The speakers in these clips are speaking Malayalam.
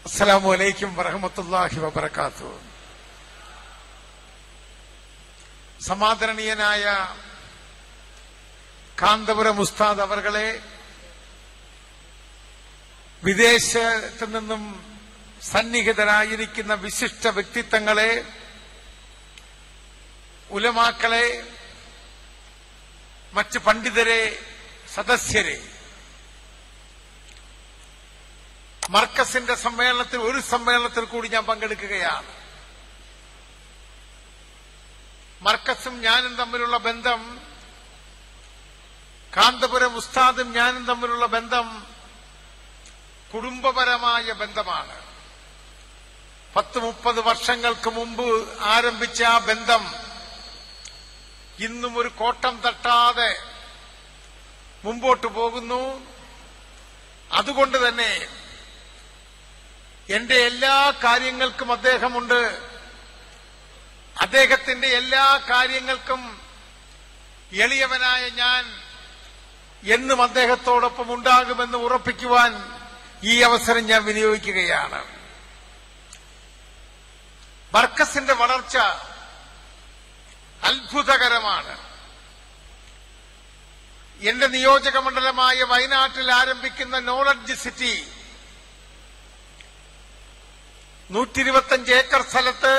അസ്സലാമു അലൈക്കും വറഹ്മത്തുള്ളാഹി വബറകാതുഹു. സമാദരണീയനായ കാന്തപുരം ഉസ്താദ് അവർകളെ, വിദേശത്തു നിന്നും സന്നിഹിതരായിരിക്കുന്ന വിശിഷ്ട വ്യക്തിത്വങ്ങളെ, ഉലമാക്കളെ, മറ്റ് പണ്ഡിതരെ, സദസ്യരെ, മർക്കസിന്റെ സമ്മേളനത്തിൽ ഒരു സമ്മേളനത്തിൽ കൂടി ഞാൻ പങ്കെടുക്കുകയാണ്. മർക്കസും ഞാനും തമ്മിലുള്ള ബന്ധം, കാന്തപുരം ഉസ്താദും ഞാനും തമ്മിലുള്ള ബന്ധം കുടുംബപരമായ ബന്ധമാണ്. 10-30 വർഷങ്ങൾക്ക് മുമ്പ് ആരംഭിച്ച ആ ബന്ധം ഇന്നും ഒരു കോട്ടം തട്ടാതെ മുമ്പോട്ട് പോകുന്നു. അതുകൊണ്ട് തന്നെ എന്റെ എല്ലാ കാര്യങ്ങൾക്കും അദ്ദേഹമുണ്ട്. അദ്ദേഹത്തിന്റെ എല്ലാ കാര്യങ്ങൾക്കും എളിയവനായ ഞാൻ എന്നും അദ്ദേഹത്തോടൊപ്പം ഉണ്ടാകുമെന്ന് ഉറപ്പിക്കുവാൻ ഈ അവസരം ഞാൻ വിനിയോഗിക്കുകയാണ്. മർക്കസിന്റെ വളർച്ച അത്ഭുതകരമാണ്. എന്റെ നിയോജക മണ്ഡലമായ വയനാട്ടിൽ ആരംഭിക്കുന്ന നോളജ് സിറ്റി 125 ഏക്കർ സ്ഥലത്ത്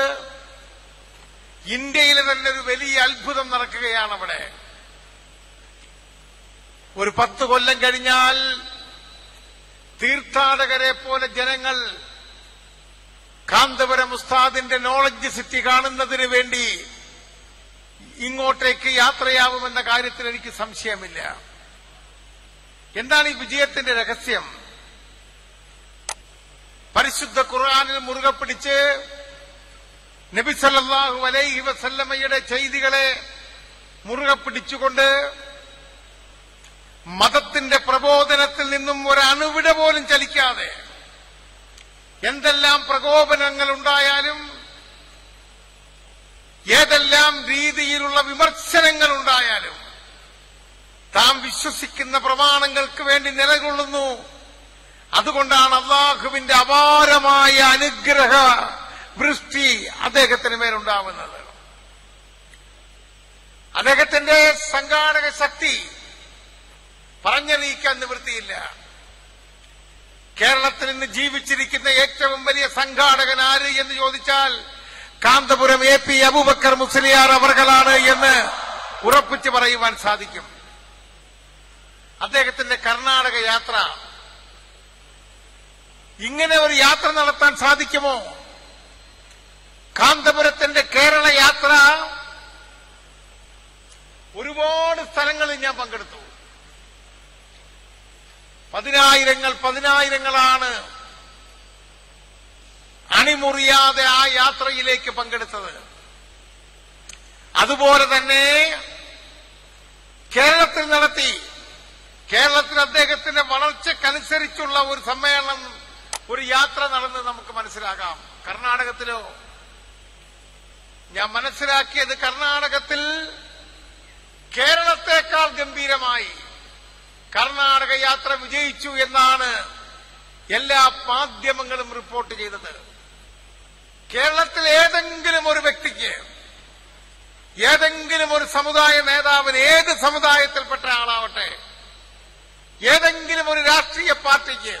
ഇന്ത്യയിലെ തന്നെ ഒരു വലിയ അത്ഭുതം നടക്കുകയാണ്. അവിടെ ഒരു 10 കൊല്ലം കഴിഞ്ഞാൽ തീർത്ഥാടകരെ പോലെ ജനങ്ങൾ കാന്തപുരം ഉസ്താദിന്റെ നോളജ് സിറ്റി കാണുന്നതിന് വേണ്ടി ഇങ്ങോട്ടേക്ക് യാത്രയാവുമെന്ന കാര്യത്തിൽ എനിക്ക് സംശയമില്ല. എന്താണ് ഈ വിജയത്തിന്റെ രഹസ്യം? പരിശുദ്ധ ഖുർആനിൽ മുറുകെ പിടിച്ച് നബി സല്ലല്ലാഹു അലൈഹി വസല്ലമയുടെ ചെയ്തികളെ മുറുകെ പിടിച്ചുകൊണ്ട് മതത്തിന്റെ പ്രബോധനത്തിൽ നിന്നും ഒരണുവിട പോലും ചലിക്കാതെ എന്തെല്ലാം പ്രകോപനങ്ങൾ ഉണ്ടായാലും ഏതെല്ലാം രീതിയിലുള്ള വിമർശനങ്ങൾ ഉണ്ടായാലും താൻ വിശ്വസിക്കുന്ന പ്രമാണങ്ങൾക്ക് വേണ്ടി നിലകൊള്ളുന്നു. അതുകൊണ്ടാണ് അള്ളാഹുവിന്റെ അപാരമായ അനുഗ്രഹ വൃഷ്ടി അദ്ദേഹത്തിന് മേലുണ്ടാവുന്നത്. അദ്ദേഹത്തിന്റെ സംഘാടക ശക്തി പറഞ്ഞറിയിക്കാൻ നിവൃത്തിയില്ല. കേരളത്തിൽ ഇന്ന് ജീവിച്ചിരിക്കുന്ന ഏറ്റവും വലിയ സംഘാടകൻ ആര് എന്ന് ചോദിച്ചാൽ കാന്തപുരം AP അബൂബക്കർ മുസ്ലിയാർ അവർകളാണ് എന്ന് ഉറപ്പിച്ച് പറയുവാൻ സാധിക്കും. അദ്ദേഹത്തിന്റെ കർണാടക യാത്ര, ഇങ്ങനെ ഒരു യാത്ര നടത്താൻ സാധിക്കുമോ? കാന്തപുരത്തിന്റെ കേരള യാത്ര ഒരുപാട് സ്ഥലങ്ങളിൽ ഞാൻ പങ്കെടുത്തു. പതിനായിരങ്ങളാണ് അണിമുറിയാതെ ആ യാത്രയിലേക്ക് പങ്കെടുത്തത്. അതുപോലെ തന്നെ കേരളത്തിൽ നടത്തി. കേരളത്തിൽ അദ്ദേഹത്തിന്റെ വളർച്ചക്കനുസരിച്ചുള്ള ഒരു സമ്മേളനം, ഒരു യാത്ര നടന്ന് നമുക്ക് മനസ്സിലാക്കാം. കർണാടകത്തിലോ ഞാൻ മനസ്സിലാക്കിയത്, കർണാടകത്തിൽ കേരളത്തെക്കാൾ ഗംഭീരമായി കർണാടക യാത്ര വിജയിച്ചു എന്നാണ് എല്ലാ മാധ്യമങ്ങളും റിപ്പോർട്ട് ചെയ്തത്. കേരളത്തിൽ ഏതെങ്കിലും ഒരു വ്യക്തിക്ക്, ഏതെങ്കിലും ഒരു സമുദായ നേതാവിന്, ഏത് സമുദായത്തിൽപ്പെട്ട ആളാവട്ടെ, ഏതെങ്കിലും ഒരു രാഷ്ട്രീയ പാർട്ടിക്ക്,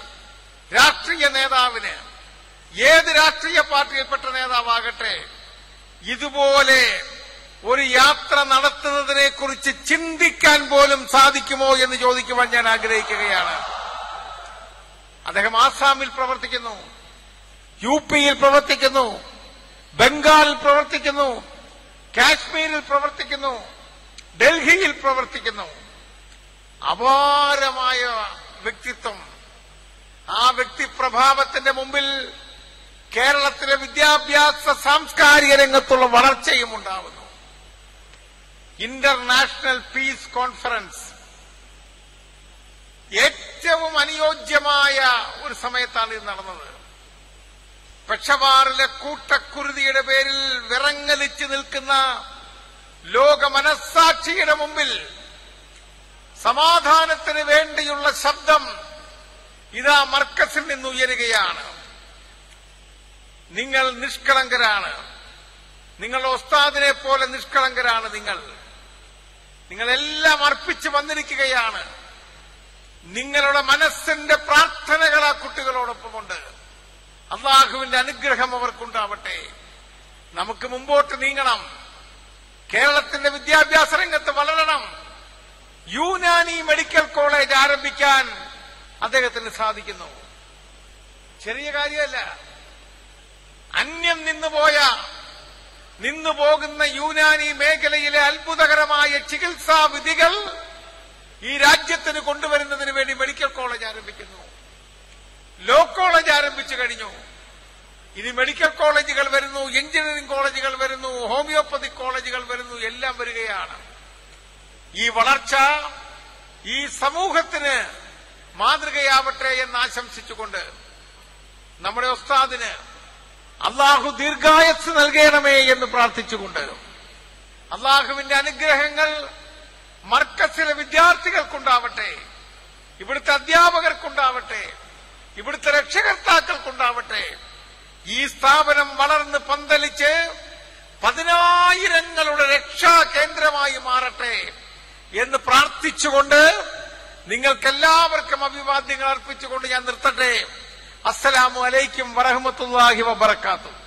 രാഷ്ട്രീയ നേതാവിന്, ഏത് രാഷ്ട്രീയ പാർട്ടിയിൽപ്പെട്ട നേതാവാകട്ടെ, ഇതുപോലെ ഒരു യാത്ര നടത്തുന്നതിനെ കുറിച്ച് ചിന്തിക്കാൻ പോലും സാധിക്കുമോ എന്ന് ചോദിക്കുവാൻ ഞാൻ ആഗ്രഹിക്കുകയാണ്. അദ്ദേഹം ആസാമിൽ പ്രവർത്തിക്കുന്നു, UPയിൽ പ്രവർത്തിക്കുന്നു, ബംഗാളിൽ പ്രവർത്തിക്കുന്നു, കാശ്മീരിൽ പ്രവർത്തിക്കുന്നു, ഡൽഹിയിൽ പ്രവർത്തിക്കുന്നു. അപാരമായ വ്യക്തിത്വം. ആ വ്യക്തിപ്രഭാവത്തിന്റെ മുമ്പിൽ കേരളത്തിലെ വിദ്യാഭ്യാസ സാംസ്കാരിക രംഗത്തുള്ള വളർച്ചയും ഉണ്ടാവുന്നു. ഇന്റർനാഷണൽ പീസ് കോൺഫറൻസ് ഏറ്റവും അനുയോജ്യമായ ഒരു സമയത്താണ് ഇത് നടന്നത്. പെഷവാറിലെ കൂട്ടക്കുരുതിയുടെ പേരിൽ വിറങ്ങലിച്ചു നിൽക്കുന്ന ലോക മനസ്സാക്ഷിയുടെ മുമ്പിൽ സമാധാനത്തിന് വേണ്ടിയുള്ള ശബ്ദം ഇതാ മർക്കസിൽ നിന്ന് ഉയരുകയാണ്. നിങ്ങൾ നിഷ്കളങ്കരാണ്. നിങ്ങളുടെ ഉസ്താദിനെ പോലെ നിഷ്കളങ്കരാണ്. നിങ്ങളെല്ലാം അർപ്പിച്ച് വന്നിരിക്കുകയാണ്. നിങ്ങളുടെ മനസ്സിന്റെ പ്രാർത്ഥനകൾ ആ കുട്ടികളോടൊപ്പമുണ്ട്. അള്ളാഹുവിന്റെ അനുഗ്രഹം അവർക്കുണ്ടാവട്ടെ. നമുക്ക് മുമ്പോട്ട് നീങ്ങണം. കേരളത്തിന്റെ വിദ്യാഭ്യാസ രംഗത്ത് വളരണം. യുനാനി മെഡിക്കൽ കോളേജ് ആരംഭിക്കാൻ അദ്ദേഹത്തിന് സാധിക്കുന്നു. ചെറിയ കാര്യമല്ല. അന്യം നിന്നുപോകുന്ന യുനാനി മേഖലയിലെ അത്ഭുതകരമായ ചികിത്സാ വിധികൾ ഈ രാജ്യത്തിന് കൊണ്ടുവരുന്നതിന് വേണ്ടി മെഡിക്കൽ കോളേജ് ആരംഭിക്കുന്നു. ലോ കോളേജ് ആരംഭിച്ചു കഴിഞ്ഞു. ഇനി മെഡിക്കൽ കോളേജുകൾ വരുന്നു, എഞ്ചിനീയറിംഗ് കോളേജുകൾ വരുന്നു, ഹോമിയോപ്പതി കോളേജുകൾ വരുന്നു, എല്ലാം വരികയാണ്. ഈ വളർച്ച ഈ സമൂഹത്തിന് മാതൃകയാവട്ടെ എന്ന് ആശംസിച്ചുകൊണ്ട് നമ്മുടെ ഉസ്താദിന് അള്ളാഹു ദീർഘായുസ്സ് നൽകണമേ എന്ന് പ്രാർത്ഥിച്ചുകൊണ്ട് അള്ളാഹുവിന്റെ അനുഗ്രഹങ്ങൾ മർക്കസിലെ വിദ്യാർത്ഥികൾക്കുണ്ടാവട്ടെ, ഇവിടുത്തെ അധ്യാപകർക്കുണ്ടാവട്ടെ, ഇവിടുത്തെ രക്ഷകർത്താക്കൾക്കുണ്ടാവട്ടെ. ഈ സ്ഥാപനം വളർന്ന് പന്തലിച്ച് 10,000ങ്ങളുടെ രക്ഷാ കേന്ദ്രമായി മാറട്ടെ എന്ന് പ്രാർത്ഥിച്ചുകൊണ്ട് നിങ്ങൾക്കെല്ലാവർക്കും അഭിവാദ്യങ്ങൾ അർപ്പിച്ചുകൊണ്ട് ഞാൻ നിർത്തട്ടെ. അസ്സലാമു അലൈക്കും വറഹ്മത്തുള്ളാഹി വബറകാതുഹു.